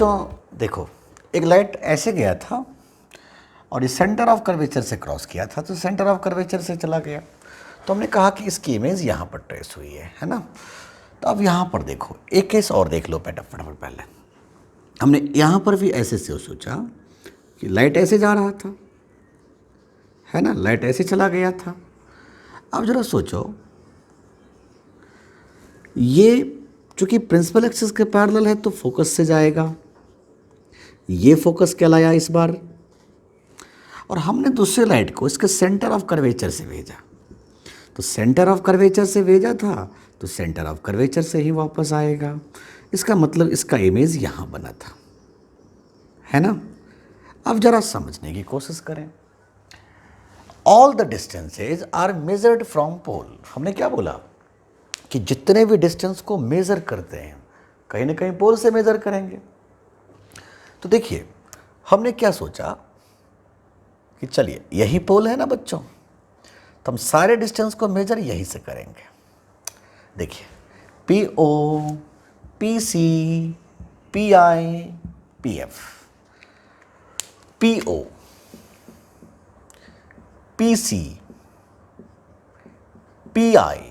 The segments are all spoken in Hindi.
बच्चों देखो, एक लाइट ऐसे गया था और इस सेंटर ऑफ कर्वेचर से क्रॉस किया था, तो सेंटर ऑफ कर्वेचर से चला गया। तो हमने कहा कि इसकी इमेज यहाँ पर ट्रेस हुई है ना। तो अब यहाँ पर देखो, एक केस और देख लो फटाफट। पहले हमने यहाँ पर भी ऐसे से सोचा कि लाइट ऐसे जा रहा था, है ना, लाइट ऐसे चला गया था। अब जरा सोचो, ये चूंकि प्रिंसिपल एक्सिस के पैरेलल है तो फोकस से जाएगा, ये फोकस कहलाया इस बार, और हमने दूसरे लाइट को इसके सेंटर ऑफ कर्वेचर से भेजा। तो सेंटर ऑफ कर्वेचर से भेजा था तो सेंटर ऑफ कर्वेचर से ही वापस आएगा। इसका मतलब इसका इमेज यहाँ बना था, है ना। अब जरा समझने की कोशिश करें। All the distances are measured from pole. हमने क्या बोला कि जितने भी डिस्टेंस को मेजर करते हैं कहीं ना कहीं पोल से मेजर करेंगे। तो देखिए, हमने क्या सोचा कि चलिए यही पोल है ना बच्चों, तो हम सारे डिस्टेंस को मेजर यहीं से करेंगे। देखिए, P O, P C, P I, P F, P O, P C, P I,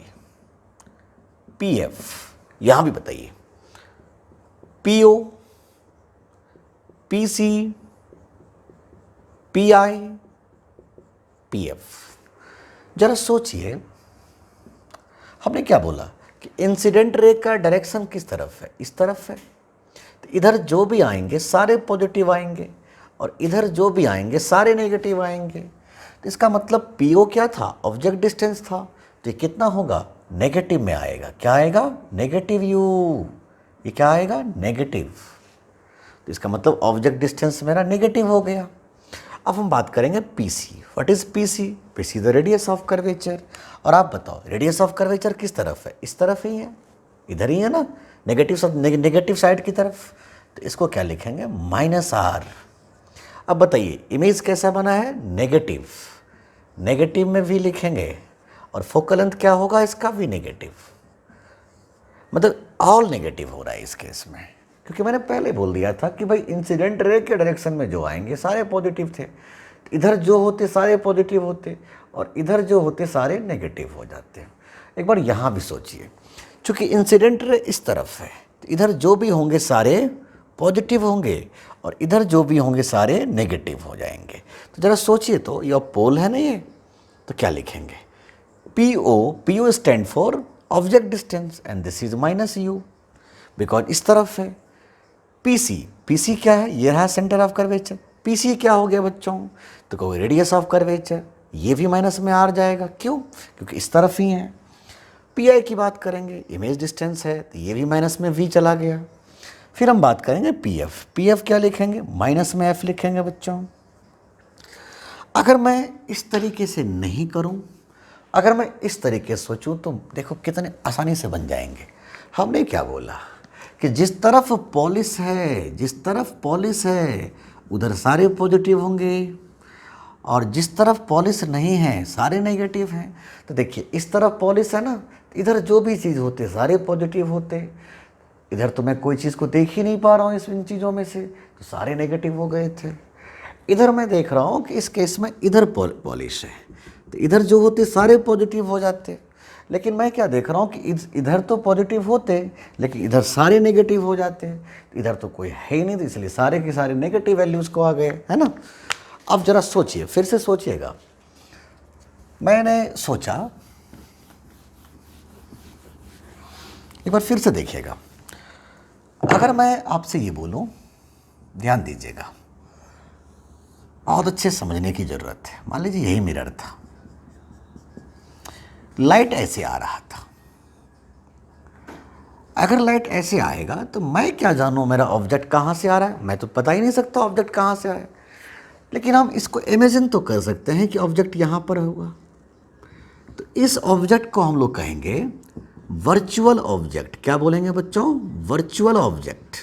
P F. यहां भी बताइए, P O, P C, P I, P F. जरा सोचिए, हमने क्या बोला कि इंसिडेंट रे का डायरेक्शन किस तरफ है, इस तरफ है। तो इधर जो भी आएंगे सारे पॉजिटिव आएंगे और इधर जो भी आएंगे सारे नेगेटिव आएंगे। तो इसका मतलब पी ओ क्या था, ऑब्जेक्ट डिस्टेंस था, तो ये कितना होगा, नेगेटिव में आएगा। क्या आएगा, नेगेटिव यू। ये क्या आएगा, नेगेटिव। तो इसका मतलब ऑब्जेक्ट डिस्टेंस मेरा नेगेटिव हो गया। अब हम बात करेंगे P C. What is P C? P C the radius of curvature. और आप बताओ, रेडियस ऑफ कर्वेचर किस तरफ है, इस तरफ ही है, इधर ही है ना, नेगेटिव साइड की तरफ। तो इसको क्या लिखेंगे, माइनस आर। अब बताइए इमेज कैसा बना है, नेगेटिव। नेगेटिव में भी लिखेंगे और फोकल लेंथ क्या होगा इसका, भी नेगेटिव। मतलब ऑल नेगेटिव हो रहा है इस केस में, क्योंकि मैंने पहले बोल दिया था कि भाई इंसिडेंट रे के डायरेक्शन में जो आएंगे सारे पॉजिटिव थे। इधर जो होते सारे पॉजिटिव होते और इधर जो होते सारे नेगेटिव हो जाते। एक बार यहाँ भी सोचिए, चूँकि इंसिडेंट रे इस तरफ है तो इधर जो भी होंगे सारे पॉजिटिव होंगे और इधर जो भी होंगे सारे नेगेटिव हो जाएंगे। तो ज़रा सोचिए, तो ये पोल है ना ये, तो क्या लिखेंगे, P O stand for object distance and this is minus u, because इस तरफ है। पी सी क्या है, ये रहा centre of curvature. P C क्या हो गया बच्चों, तो कोई रेडियस ऑफ कर्वेचर, ये भी माइनस में आ जाएगा। क्यों, क्योंकि इस तरफ ही है। पी आई की बात करेंगे, इमेज डिस्टेंस है, तो ये भी माइनस में वी चला गया। फिर हम बात करेंगे पी एफ। पी एफ क्या लिखेंगे, माइनस में एफ लिखेंगे बच्चों। अगर मैं इस तरीके से नहीं करूं, अगर मैं इस तरीके से सोचूं, तो देखो कितने आसानी से बन जाएंगे। हमने क्या बोला कि जिस तरफ पॉलिश है उधर सारे पॉजिटिव होंगे और जिस तरफ पॉलिश नहीं है सारे नेगेटिव हैं। तो देखिए, इस तरफ पॉलिश है ना, इधर जो भी चीज़ होते सारे पॉजिटिव होते। इधर तो मैं कोई चीज़ को देख ही नहीं पा रहा हूँ इन चीज़ों में से, तो सारे नेगेटिव हो गए थे। इधर मैं देख रहा हूँ कि इस केस में इधर पॉलिश है, तो इधर जो होते सारे पॉजिटिव हो जाते। लेकिन मैं क्या देख रहा हूँ कि इधर तो पॉजिटिव होते लेकिन इधर सारे नेगेटिव हो जाते। इधर तो कोई है ही नहीं, तो इसलिए सारे के सारे नेगेटिव वैल्यूज़ को आ गए, है ना। अब जरा सोचिए, फिर से सोचिएगा। मैंने सोचा, एक बार फिर से देखिएगा। अगर मैं आपसे ये बोलूं, ध्यान दीजिएगा, बहुत अच्छे समझने की ज़रूरत है। मान लीजिए यही मिरर था, लाइट ऐसे आ रहा था। अगर लाइट ऐसे आएगा तो मैं क्या जानूं मेरा ऑब्जेक्ट कहाँ से आ रहा है, मैं तो पता ही नहीं सकता ऑब्जेक्ट कहाँ से आया। लेकिन हम इसको इमेजिन तो कर सकते हैं कि ऑब्जेक्ट यहाँ पर होगा। तो इस ऑब्जेक्ट को हम लोग कहेंगे वर्चुअल ऑब्जेक्ट। क्या बोलेंगे बच्चों, वर्चुअल ऑब्जेक्ट।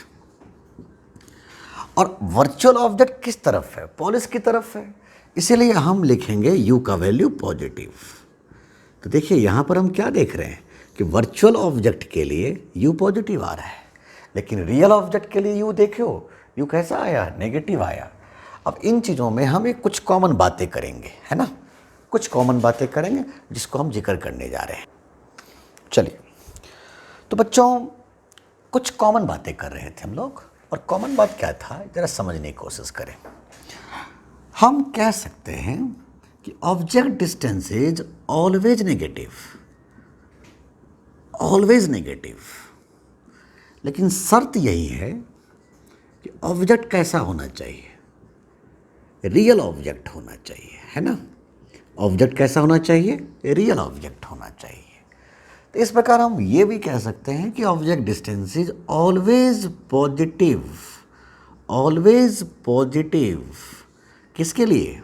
और वर्चुअल ऑब्जेक्ट किस तरफ है, पॉलिश की तरफ है, इसीलिए हम लिखेंगे u का वैल्यू पॉजिटिव। तो देखिए यहाँ पर हम क्या देख रहे हैं कि वर्चुअल ऑब्जेक्ट के लिए u पॉजिटिव आ रहा है। लेकिन रियल ऑब्जेक्ट के लिए यू देखो, यू कैसा आया, नेगेटिव आया। अब इन चीज़ों में हम एक कुछ कॉमन बातें करेंगे, है ना, कुछ कॉमन बातें करेंगे जिसको हम जिक्र करने जा रहे हैं। चलिए, तो बच्चों कुछ कॉमन बातें कर रहे थे हम लोग, और कॉमन बात क्या था जरा समझने की कोशिश करें। हम कह सकते हैं कि object distance is always negative, always negative, लेकिन शर्त यही है कि ऑब्जेक्ट कैसा होना चाहिए, रियल ऑब्जेक्ट होना चाहिए, है ना। ऑब्जेक्ट कैसा होना चाहिए, रियल ऑब्जेक्ट होना चाहिए। तो इस प्रकार हम ये भी कह सकते हैं कि object distance is always positive, always positive. किसके लिए,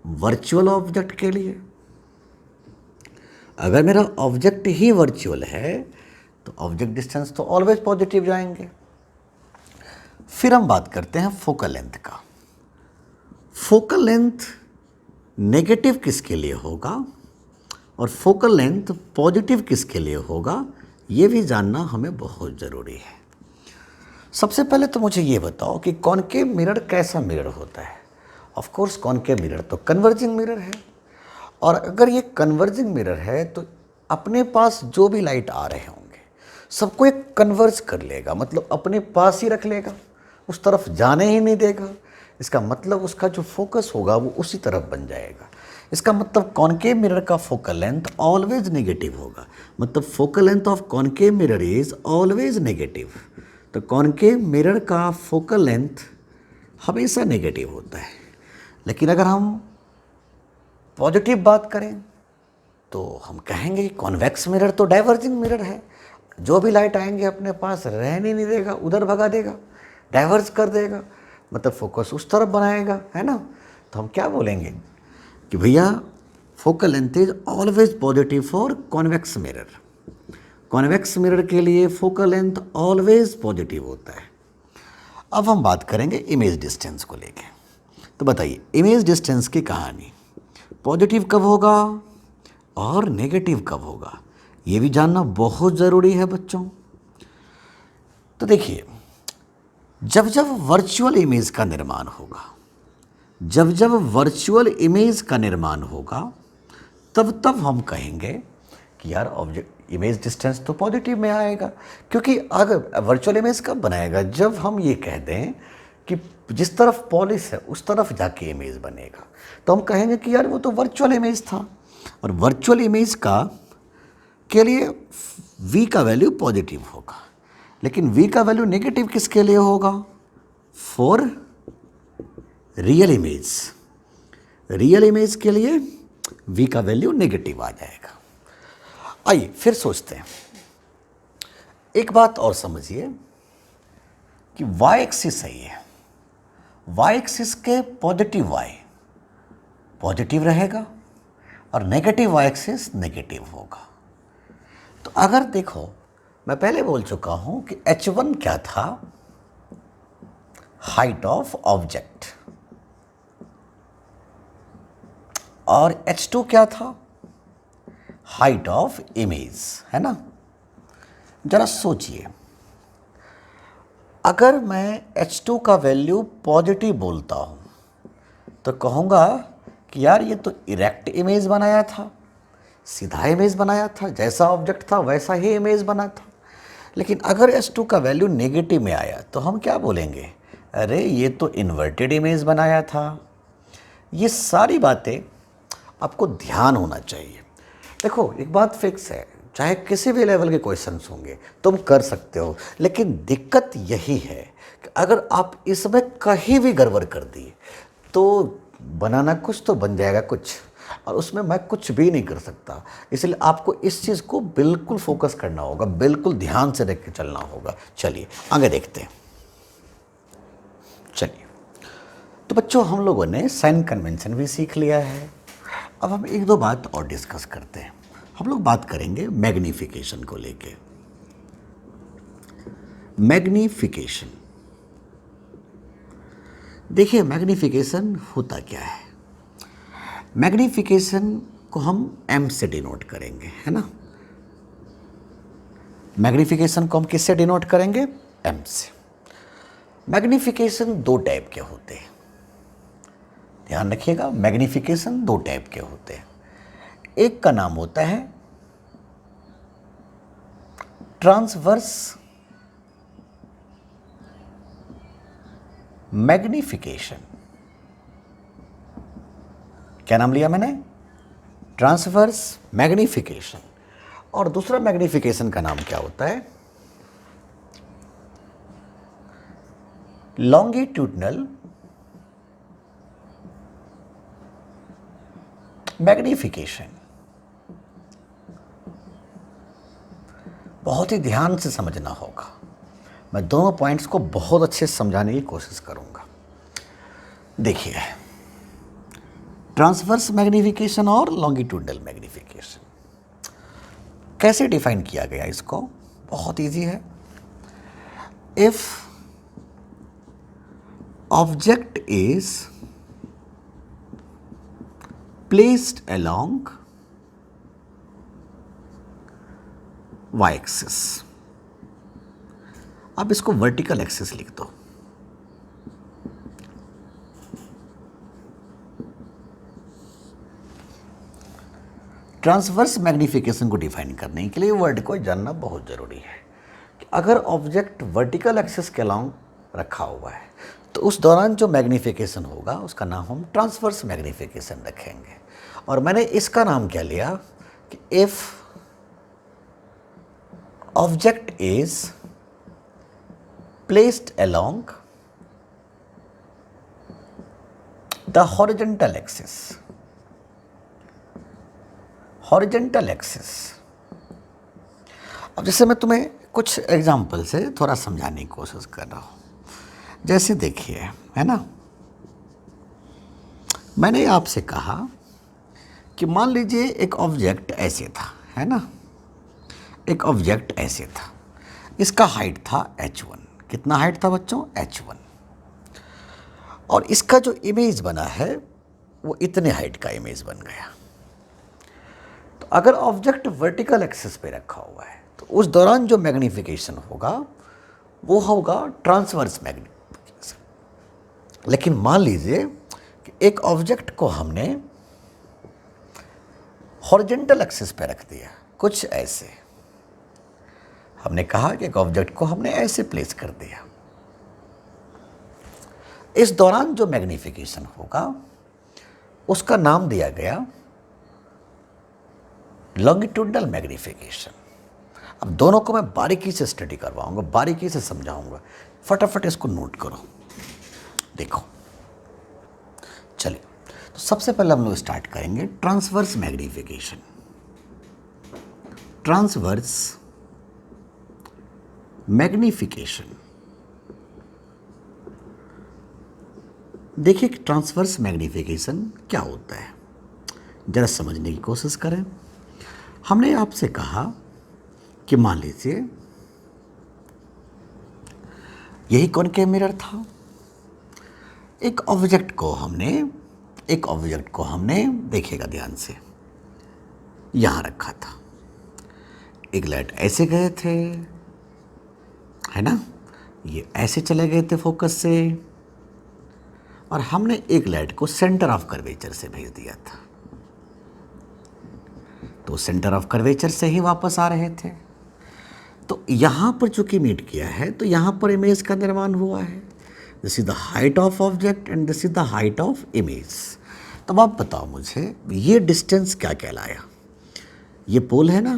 वर्चुअल ऑब्जेक्ट के लिए। अगर मेरा ऑब्जेक्ट ही वर्चुअल है तो ऑब्जेक्ट डिस्टेंस तो ऑलवेज पॉजिटिव जाएंगे। फिर हम बात करते हैं फोकल लेंथ का। फोकल लेंथ नेगेटिव किसके लिए होगा और फोकल लेंथ पॉजिटिव किसके लिए होगा, ये भी जानना हमें बहुत ज़रूरी है। सबसे पहले तो मुझे ये बताओ कि कॉनकेव मिरर कैसा मिरर होता है। ऑफ कोर्स कॉनकेव मिरर तो कन्वर्जिंग मिरर है, और अगर ये कन्वर्जिंग मिरर है तो अपने पास जो भी लाइट आ रहे होंगे सबको एक कन्वर्ज कर लेगा, मतलब अपने पास ही रख लेगा, उस तरफ जाने ही नहीं देगा। इसका मतलब उसका जो फोकस होगा वो उसी तरफ बन जाएगा। इसका मतलब कॉनकेव मिरर का फोकल लेंथ ऑलवेज नेगेटिव होगा, मतलब focal length of concave mirror is always negative. तो कॉनकेव मिरर का फोकल लेंथ हमेशा नेगेटिव होता है। लेकिन अगर हम पॉजिटिव बात करें तो हम कहेंगे कि कॉन्वेक्स मिरर तो डाइवर्जिंग मिरर है, जो भी लाइट आएंगे अपने पास रहने नहीं देगा, उधर भगा देगा, डाइवर्ज कर देगा, मतलब फोकस उस तरफ बनाएगा, है ना। तो हम क्या बोलेंगे कि भैया focal length is always positive for convex mirror. Convex mirror के लिए फोकल लेंथ ऑलवेज पॉजिटिव होता है। अब हम बात करेंगे इमेज डिस्टेंस को लेके। तो बताइए इमेज डिस्टेंस की कहानी, पॉजिटिव कब होगा और नेगेटिव कब होगा, ये भी जानना बहुत ज़रूरी है बच्चों। तो देखिए, जब जब वर्चुअल इमेज का निर्माण होगा, जब जब वर्चुअल इमेज का निर्माण होगा, तब तब हम कहेंगे कि यार ऑब्जेक्ट इमेज डिस्टेंस तो पॉजिटिव में आएगा। क्योंकि अगर वर्चुअल इमेज कब बनाएगा, जब हम ये कह दें कि जिस तरफ पॉलिश है उस तरफ जाके इमेज बनेगा, तो हम कहेंगे कि यार वो तो वर्चुअल इमेज था। और वर्चुअल इमेज का के लिए v का वैल्यू पॉजिटिव होगा, लेकिन v का वैल्यू नेगेटिव किसके लिए होगा, for real image. Real image के लिए v का वैल्यू नेगेटिव आ जाएगा। आइए फिर सोचते हैं, एक बात और समझिए कि y एक्सिस सही है, y एक्सिस के पॉजिटिव y पॉजिटिव रहेगा और नेगेटिव y एक्सिस नेगेटिव होगा। तो अगर देखो, मैं पहले बोल चुका हूं कि h1 क्या था, हाइट ऑफ ऑब्जेक्ट, और h2 क्या था, हाइट ऑफ इमेज, है ना। जरा सोचिए, अगर मैं h2 का वैल्यू पॉजिटिव बोलता हूं तो कहूँगा कि यार ये तो इरेक्ट इमेज बनाया था, सीधा इमेज बनाया था, जैसा ऑब्जेक्ट था वैसा ही इमेज बना था। लेकिन अगर S2 का वैल्यू नेगेटिव में आया तो हम क्या बोलेंगे, अरे ये तो इन्वर्टेड इमेज बनाया था। ये सारी बातें आपको ध्यान होना चाहिए। देखो एक बात फिक्स है, चाहे किसी भी लेवल के क्वेश्चंस होंगे तुम कर सकते हो, लेकिन दिक्कत यही है कि अगर आप इसमें कहीं भी गड़बड़ कर दिए तो बनाना कुछ तो बन जाएगा कुछ, और उसमें मैं कुछ भी नहीं कर सकता। इसलिए आपको इस चीज़ को बिल्कुल फोकस करना होगा, बिल्कुल ध्यान से देख के चलना होगा। चलिए आगे देखते हैं। चलिए, तो बच्चों हम लोगों ने साइन कन्वेंशन भी सीख लिया है। अब हम एक दो बात और डिस्कस करते हैं। हम लोग बात करेंगे मैग्नीफिकेशन को लेके। मैग्नीफिकेशन, देखिए मैग्नीफिकेशन होता क्या है। मैग्नीफिकेशन को हम m से डिनोट करेंगे, है ना। मैग्नीफिकेशन को हम किससे डिनोट करेंगे, m से। मैग्निफिकेशन दो टाइप के होते हैं, ध्यान रखिएगा, मैग्निफिकेशन दो टाइप के होते हैं। एक का नाम होता है ट्रांसवर्स मैग्निफिकेशन। क्या नाम लिया मैंने? Transverse magnification. और दूसरा मैग्निफिकेशन का नाम क्या होता है? Longitudinal magnification. बहुत ही ध्यान से समझना होगा, मैं दोनों पॉइंट्स को बहुत अच्छे से समझाने की कोशिश करूंगा। देखिए, ट्रांसवर्स मैग्निफिकेशन और लॉन्गिट्यूडनल मैग्निफिकेशन कैसे डिफाइन किया गया इसको? बहुत इजी है। If object is placed along y axis, अब इसको वर्टिकल एक्सिस लिख दो। ट्रांसवर्स मैग्निफिकेशन को डिफाइन करने के लिए वर्ड को जानना बहुत जरूरी है कि अगर ऑब्जेक्ट वर्टिकल एक्सिस के अलोंग रखा हुआ है तो उस दौरान जो मैग्निफिकेशन होगा उसका नाम हम ट्रांसवर्स मैग्निफिकेशन रखेंगे। और मैंने इसका नाम क्या लिया कि if object is placed along the horizontal axis, horizontal axis. अब जैसे मैं तुम्हें कुछ एग्जाम्पल से थोड़ा समझाने की कोशिश कर रहा हूँ। जैसे देखिए, है ना, मैंने आपसे कहा कि मान लीजिए एक ऑब्जेक्ट ऐसे था, है ना, एक ऑब्जेक्ट ऐसे था, इसका हाइट था h1। कितना हाइट था बच्चों? h1। और इसका जो इमेज बना है वो इतने हाइट का इमेज बन गया। तो अगर ऑब्जेक्ट वर्टिकल एक्सिस पे रखा हुआ है तो उस दौरान जो मैग्निफिकेशन होगा वो होगा ट्रांसवर्स मैग्निफिकेशन। लेकिन मान लीजिए कि एक ऑब्जेक्ट को हमने हॉरिजॉन्टल एक्सिस पे रख दिया, कुछ ऐसे। हमने कहा कि एक ऑब्जेक्ट को हमने ऐसे प्लेस कर दिया, इस दौरान जो मैग्निफिकेशन होगा उसका नाम दिया गया लॉन्गिट्यूडनल मैग्निफिकेशन। अब दोनों को मैं बारीकी से स्टडी करवाऊंगा, बारीकी से समझाऊंगा, फटाफट इसको नोट करो। देखो, चलिए, तो सबसे पहले हम लोग स्टार्ट करेंगे ट्रांसवर्स मैग्निफिकेशन। ट्रांसवर्स मैग्निफिकेशन, देखिए कि ट्रांसवर्स मैग्निफिकेशन क्या होता है, जरा समझने की कोशिश करें। हमने आपसे कहा कि मान लीजिए यही कॉनकेव मिरर था, एक ऑब्जेक्ट को हमने देखिएगा ध्यान से, यहां रखा था। एक लाइट ऐसे गए थे, है ना, ये ऐसे चले गए थे फोकस से, और हमने एक लाइट को सेंटर ऑफ कर्वेचर से भेज दिया था, तो सेंटर ऑफ कर्वेचर से ही वापस आ रहे थे। तो यहाँ पर चूंकि मीट किया है तो यहाँ पर इमेज का निर्माण हुआ है। This is the height of object and this is the height of image. तब आप बताओ मुझे ये डिस्टेंस क्या कहलाया? ये पोल है ना,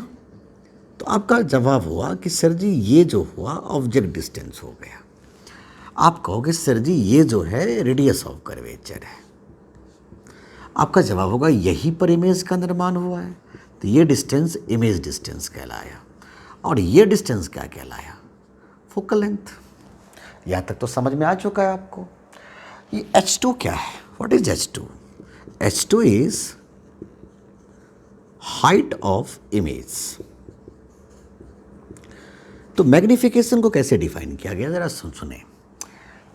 तो आपका जवाब हुआ कि सर जी ये जो हुआ ऑब्जेक्ट डिस्टेंस हो गया। आप कहोगे सर जी ये जो है रेडियस ऑफ कर्वेचर है। आपका जवाब होगा यहीं पर इमेज का निर्माण हुआ है, तो ये डिस्टेंस इमेज डिस्टेंस कहलाया। और ये डिस्टेंस क्या कहलाया? Focal length. यहाँ तक तो समझ में आ चुका है आपको। ये h2 क्या है? What is h2? h2 is height of image. तो मैग्निफिकेशन को कैसे डिफाइन किया गया, जरा सुने।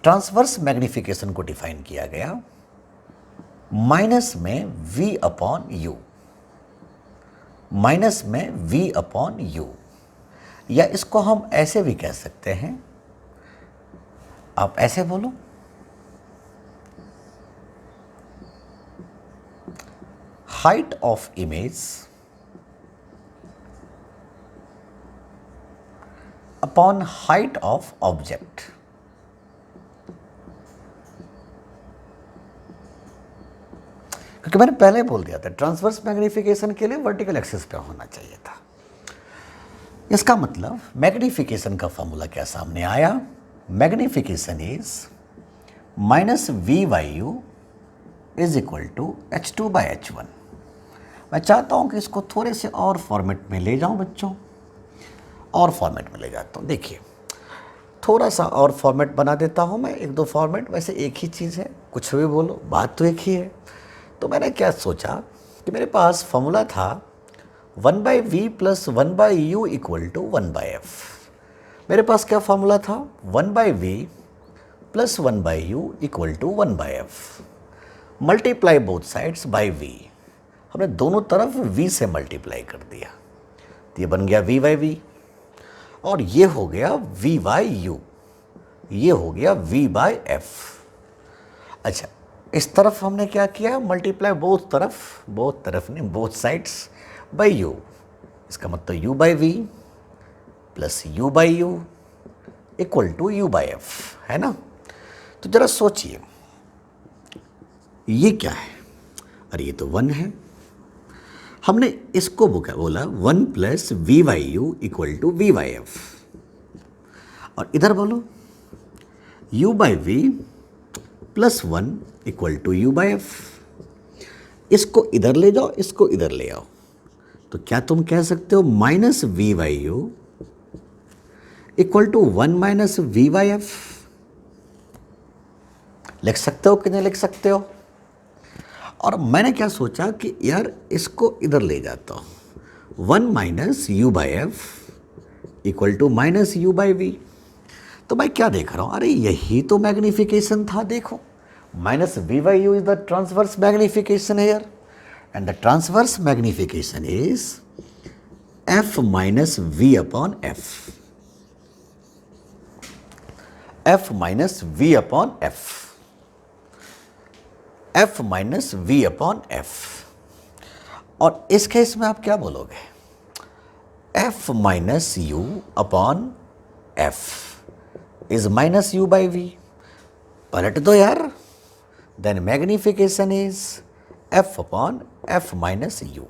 ट्रांसवर्स मैग्निफिकेशन को डिफाइन किया गया माइनस में v अपॉन यू, माइनस में v अपॉन यू, या इसको हम ऐसे भी कह सकते हैं आप ऐसे बोलो, height of image upon height of object. क्योंकि मैंने पहले बोल दिया था ट्रांसवर्स मैग्नीफिकेशन के लिए वर्टिकल एक्सिस पे होना चाहिए था। इसका मतलब मैग्नीफिकेशन का फॉर्मूला क्या सामने आया, magnification is -v/u is equal to h2/h1। मैं चाहता हूं कि इसको थोड़े से और फॉर्मेट में ले जाऊं बच्चों, और फॉर्मेट में ले जाता हूं। देखिए थोड़ा सा और फॉर्मेट बना देता हूं मैं, एक दो फॉर्मेट, वैसे एक ही चीज़ है, कुछ भी बोलो बात तो एक ही है। तो मैंने क्या सोचा कि मेरे पास फॉर्मूला था 1/v + 1/u = 1/f। मेरे पास क्या फॉर्मूला था 1/v + 1/u = 1/f। Multiply both sides by v, हमने दोनों तरफ v से मल्टीप्लाई कर दिया, तो ये बन गया v/v, और ये हो गया v/u, ये हो गया v/f। अच्छा, इस तरफ हमने क्या किया, मल्टीप्लाई बोथ तरफ नहीं, बोथ साइड्स बाय u। इसका मतलब u/v + u/u = u/f, है ना। तो जरा सोचिए ये क्या है, अरे ये तो 1 है। हमने इसको बोला 1 + v/u = v/f, और इधर बोलो u/v + 1 = u/f। इसको इधर ले जाओ, इसको इधर ले आओ, तो क्या तुम कह सकते हो -v/u = 1 - v/f। लिख सकते हो कि नहीं लिख सकते हो। और मैंने क्या सोचा कि यार इसको इधर ले जाता हूं, 1 - u/f = -u/v। तो मैं क्या देख रहा हूं, अरे यही तो मैग्निफिकेशन था। देखो -v/u is the transverse magnification here, and the transverse magnification is f - v/f, f - v/f, f - v/f। और इस केस में आप क्या बोलोगे, f - u/f इज -u/v। पलट दो यार, then magnification is f/f - u।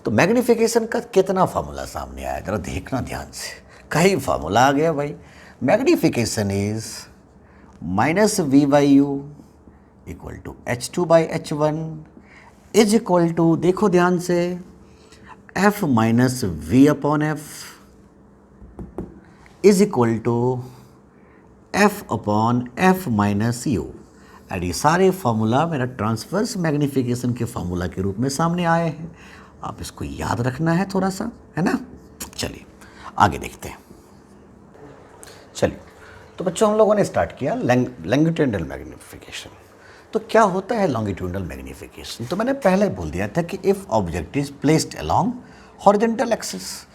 तो मैग्निफिकेशन का कितना फार्मूला सामने आया, जरा देखना ध्यान से, कई फार्मूला आ गया भाई। Magnification is -v/u = h2/h1 is equal to, देखो ध्यान से, f - v/f is equal to f/f - u। And ये सारे फार्मूला मेरा ट्रांसवर्स मैग्निफिकेशन के फार्मूला के रूप में सामने आए हैं। आप इसको याद रखना है थोड़ा सा, है ना। चलिए आगे देखते हैं। चलिए, तो बच्चों हम लोगों ने स्टार्ट किया लॉन्गिट्यूडिनल मैग्निफिकेशन। तो क्या होता है लॉन्गिट्यूडिनल मैग्निफिकेशन, तो मैंने पहले बोल दिया था कि if object is placed along horizontal axis.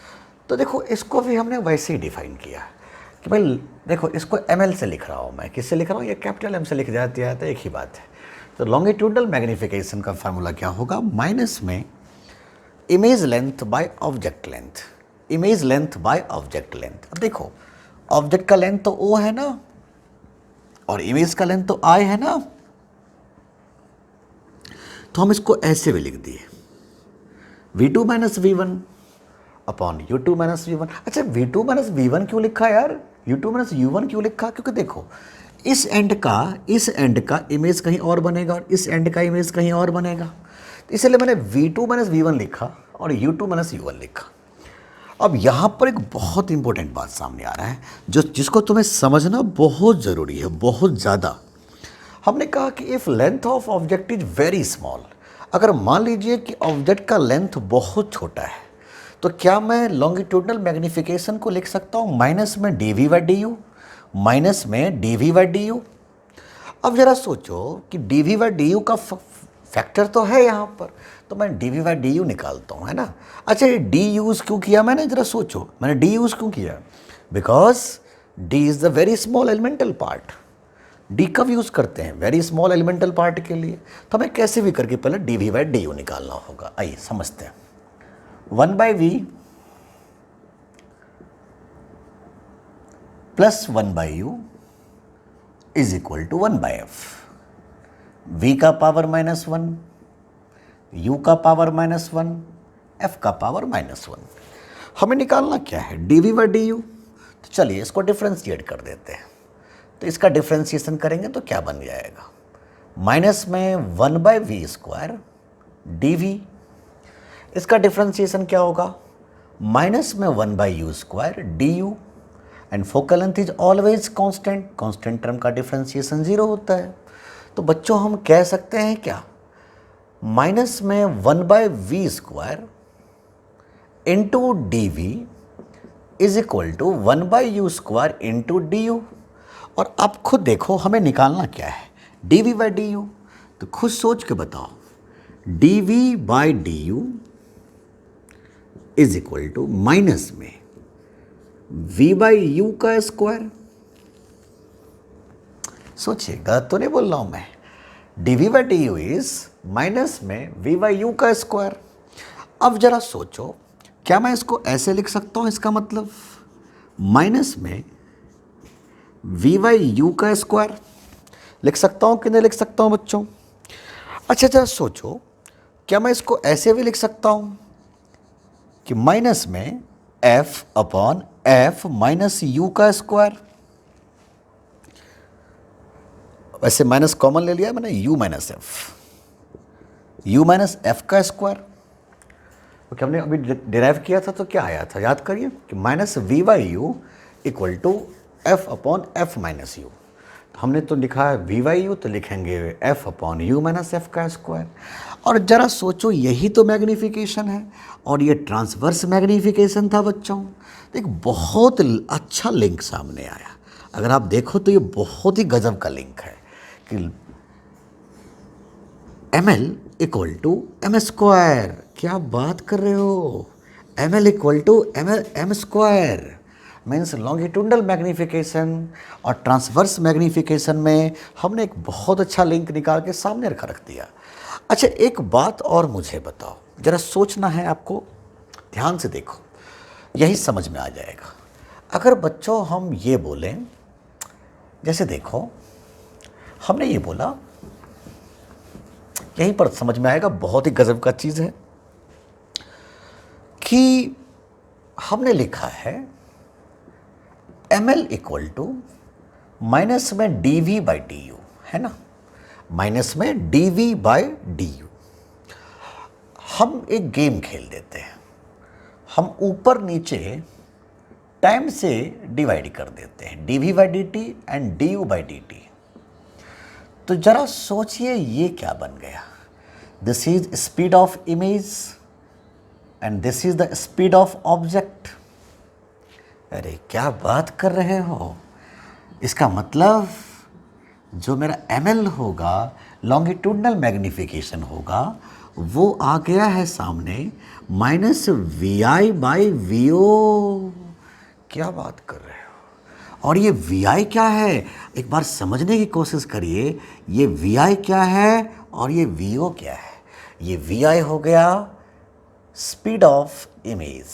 तो देखो इसको भी हमने वैसे ही डिफाइन किया कि भाई देखो इसको ml से लिख रहा हूँ मैं, किससे लिख रहा हूँ, ये कैपिटल M से लिख जाती है, तो एक ही बात है। तो लॉन्गिट्यूडिनल मैग्निफिकेशन का फार्मूला क्या होगा, माइनस में image length by object length, image length by object length. अब देखो ऑब्जेक्ट का लेंथ तो O है ना, और इमेज का लेंथ तो I है ना, तो हम इसको ऐसे भी लिख दिए v2 - v1 upon u2 - v1। अच्छा v2 - v1 क्यों लिखा यार, u2 - u1 क्यों लिखा, क्योंकि देखो इस एंड का इमेज कहीं और बनेगा और इस एंड का इमेज कहीं और बनेगा, तो इसलिए मैंने v2 - v1 लिखा और u2 - u1 लिखा। अब यहाँ पर एक बहुत इंपॉर्टेंट बात सामने आ रहा है जिसको तुम्हें समझना बहुत ज़रूरी है, बहुत ज़्यादा। हमने कहा कि if length of object is very small, अगर मान लीजिए कि ऑब्जेक्ट का लेंथ बहुत छोटा है, तो क्या मैं लॉन्गिट्यूडिनल मैग्निफिकेशन को लिख सकता हूँ माइनस में dv/du, माइनस में dv/du। अब जरा सोचो कि dv/du का फैक्टर तो है यहाँ पर, तो मैं dv/du निकालता हूँ, है ना। अच्छा ये d यूज़ क्यों किया मैंने, जरा सोचो मैंने d यूज़ क्यों किया, because D is the very small elemental part. D कब यूज करते हैं? वेरी स्मॉल एलिमेंटल पार्ट के लिए। तो हमें कैसे भी करके पहले d we by D u निकालना होगा। आइए समझते हैं। 1/v plus 1/u is equal to 1/f। v का पावर -1, u का पावर -1, f का पावर -1। हमें निकालना क्या है? dv by D u. तो चलिए इसको डिफ्रेंशिएट कर देते हैं। तो इसका डिफ्रेंशिएशन करेंगे तो क्या बन जाएगा? माइनस में 1/v² dv। इसका डिफ्रेंशिएशन क्या होगा? माइनस में 1/u² du। And focal length is always constant. Constant term का डिफ्रेंशिएशन 0 होता है। तो बच्चों हम कह सकते हैं क्या? माइनस में 1/v² into d v is equal to 1/u² into d u. और अब खुद देखो हमें निकालना क्या है? D we by D u. तो खुद सोच के बताओ। D we by D u is equal to minus में v बाई यू का स्क्वायर। सोचिए गलत तो नहीं बोल रहा हूं मैं। D we by D u is minus में v बाई यू का स्क्वायर। अब जरा सोचो, क्या मैं इसको ऐसे लिख सकता हूं? इसका मतलब माइनस में v बाई यू का स्क्वायर लिख सकता हूं कि नहीं लिख सकता हूं बच्चों? अच्छा जरा सोचो, क्या मैं इसको ऐसे भी लिख सकता हूं कि माइनस में f upon f minus you का स्क्वायर। वैसे माइनस कॉमन ले लिया मैंने, u minus F, u minus f का स्क्वायर। क्योंकि हमने अभी डिराइव किया था तो क्या आया था याद करिए कि minus v by u equal to f upon f minus u. हमने तो लिखा है वी बाई यू, तो लिखेंगे f upon u minus f का स्क्वायर। और जरा सोचो, यही तो मैग्नीफिकेशन है और ये ट्रांसवर्स मैग्नीफिकेशन था बच्चों। एक बहुत अच्छा लिंक सामने आया। अगर आप देखो तो ये बहुत ही गजब का लिंक है कि m L equal to m square. क्या बात कर रहे हो? M L equal to m square means longitudinal magnification और ट्रांसवर्स मैग्नीफिकेशन में हमने एक बहुत अच्छा लिंक निकाल के सामने रख दिया। अच्छा एक बात और मुझे बताओ, जरा सोचना है आपको, ध्यान से देखो, यही समझ में आ जाएगा। अगर बच्चों हम ये बोलें, जैसे देखो हमने ये बोला, यहीं पर समझ में आएगा, बहुत ही गजब का चीज़ है कि हमने लिखा है M L equal to minus में D we by D U, है ना, माइनस में D we by D U. हम एक गेम खेल देते हैं, हम ऊपर नीचे टाइम से डिवाइड कर देते हैं, d we by d t and d u by d t. तो जरा सोचिए ये क्या बन गया? This is speed of image and this is the speed of object. अरे क्या बात कर रहे हो? इसका मतलब जो मेरा एम होगा, लॉन्गिट्यूडनल मैग्नीफिकेशन होगा, वो आ गया है सामने minus v i by v o. क्या बात कर रहे हो? और ये वी आई क्या है? एक बार समझने की कोशिश करिए, ये वी आई क्या है और ये वी ओ क्या है? ये वी आई हो गया speed of image,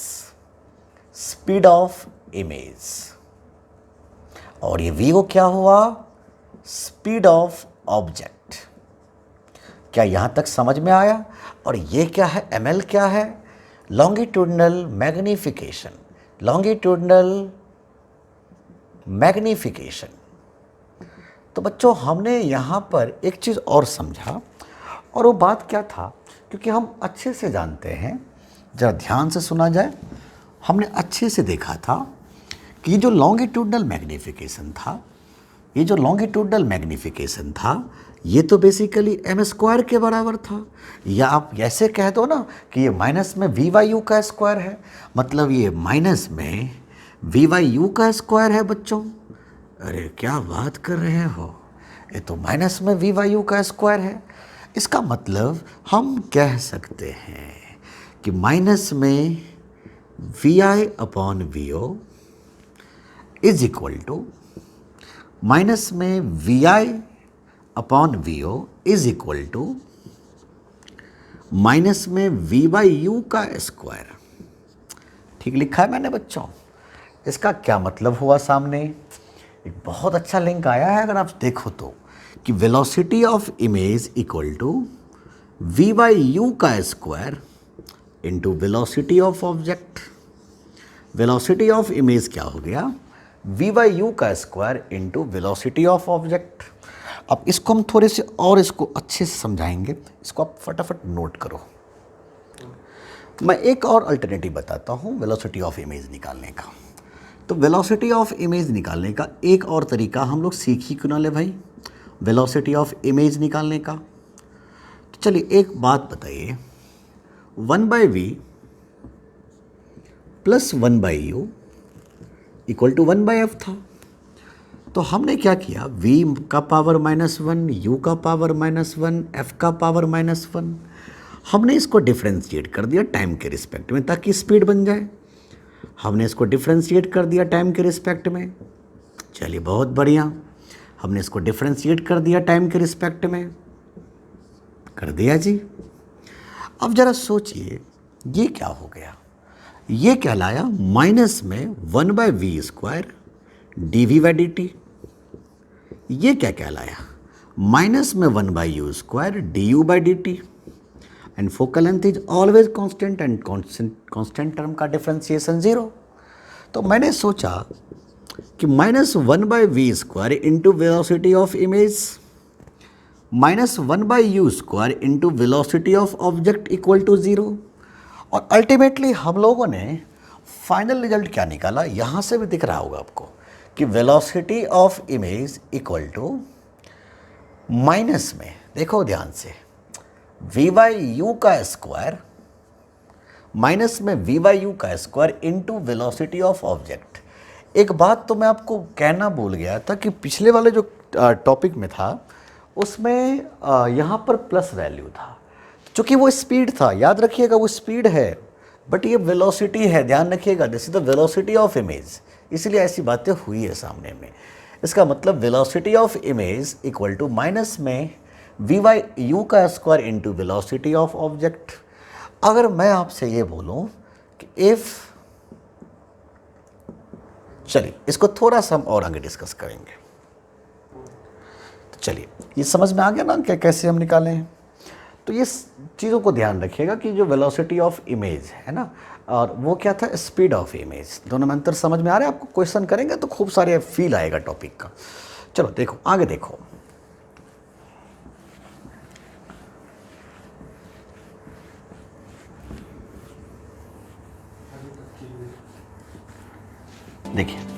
speed of image, और ये वी ओ क्या हुआ? Speed of object. क्या यहां तक समझ में आया? और ये क्या है? एम एल क्या है? Longitudinal magnification, longitudinal magnification. तो बच्चों हमने यहाँ पर एक चीज़ और समझा, और वो बात क्या था, क्योंकि हम अच्छे से जानते हैं, जरा ध्यान से सुना जाए, हमने अच्छे से देखा था कि ये जो लॉन्गिट्यूडनल मैग्नीफिकेशन था, ये जो लॉन्गिट्यूडनल मैग्नीफिकेशन था, ये तो बेसिकली एम स्क्वायर के बराबर था। या आप ऐसे कह दो ना कि ये माइनस में वी बाई यू का स्क्वायर है, मतलब ये माइनस में वी बाई यू का स्क्वायर है बच्चों। अरे क्या बात कर रहे हो? ये तो माइनस में वी बाई यू का स्क्वायर है। इसका मतलब हम कह सकते हैं कि माइनस में V I upon V O is equal to minus में V I upon V O is equal to minus में वी बाई यू का स्क्वायर। ठीक लिखा है मैंने बच्चों। इसका क्या मतलब हुआ सामने? एक बहुत अच्छा लिंक आया है अगर आप देखो तो, कि velocity of image equal to V by you का square into velocity of object. Velocity of image क्या हो गया? वी बाई यू का square into velocity of object. अब इसको हम थोड़े से और इसको अच्छे से समझाएंगे, इसको आप फटाफट नोट करो। मैं एक और अल्टरनेटिव बताता हूँ वेलोसिटी ऑफ इमेज निकालने का। तो वेलोसिटी ऑफ इमेज निकालने का एक और तरीका हम लोग सीख ही क्यों ना ले भाई, वेलोसिटी ऑफ इमेज निकालने का। तो चलिए एक बात बताइए, 1/v plus 1/u equal to 1/f था। तो हमने क्या किया, v का पावर -1, u का पावर -1, f का पावर -1, हमने इसको डिफ्रेंशिएट कर दिया टाइम के रिस्पेक्ट में ताकि स्पीड बन जाए। हमने इसको डिफ्रेंशिएट कर दिया टाइम के रिस्पेक्ट में, चलिए बहुत बढ़िया। हमने इसको डिफ्रेंशिएट कर दिया टाइम के रिस्पेक्ट में, कर दिया जी। अब जरा सोचिए ये क्या हो गया, ये कहलाया माइनस में 1/v² dv/dt। ये क्या कहलाया, माइनस में 1/u² du/dt। And focal length is always constant and constant term का डिफरेंशिएशन 0। तो मैंने सोचा कि -1/v² into velocity of image minus 1/u² into velocity of object equal to 0। और अल्टीमेटली हम लोगों ने फाइनल रिजल्ट क्या निकाला, यहाँ से भी दिख रहा होगा आपको कि velocity of image equal to minus में, देखो ध्यान से, v/u का स्क्वायर माइनस में v/u का square into velocity of object. एक बात तो मैं आपको कहना भूल गया था कि पिछले वाले जो टॉपिक में था उसमें यहाँ पर प्लस वैल्यू था, क्योंकि वो स्पीड था, याद रखिएगा वो स्पीड है, बट ये वेलोसिटी है, ध्यान रखिएगा, this is the velocity of image, इसलिए ऐसी बातें हुई है सामने में। इसका मतलब velocity of image equal to minus में v/u का square into velocity of object. अगर मैं आपसे ये बोलूं कि इफ, चलिए इसको थोड़ा सा हम और आगे डिस्कस करेंगे। तो चलिए ये समझ में आ गया ना कि कैसे हम निकालें हैं। तो ये चीज़ों को ध्यान रखिएगा कि जो वेलोसिटी ऑफ इमेज है ना, और वो क्या था, स्पीड ऑफ इमेज, दोनों में अंतर समझ में आ रहा है आपको? क्वेश्चन करेंगे तो खूब सारे फील आएगा टॉपिक का। चलो देखो आगे देखो, देखिए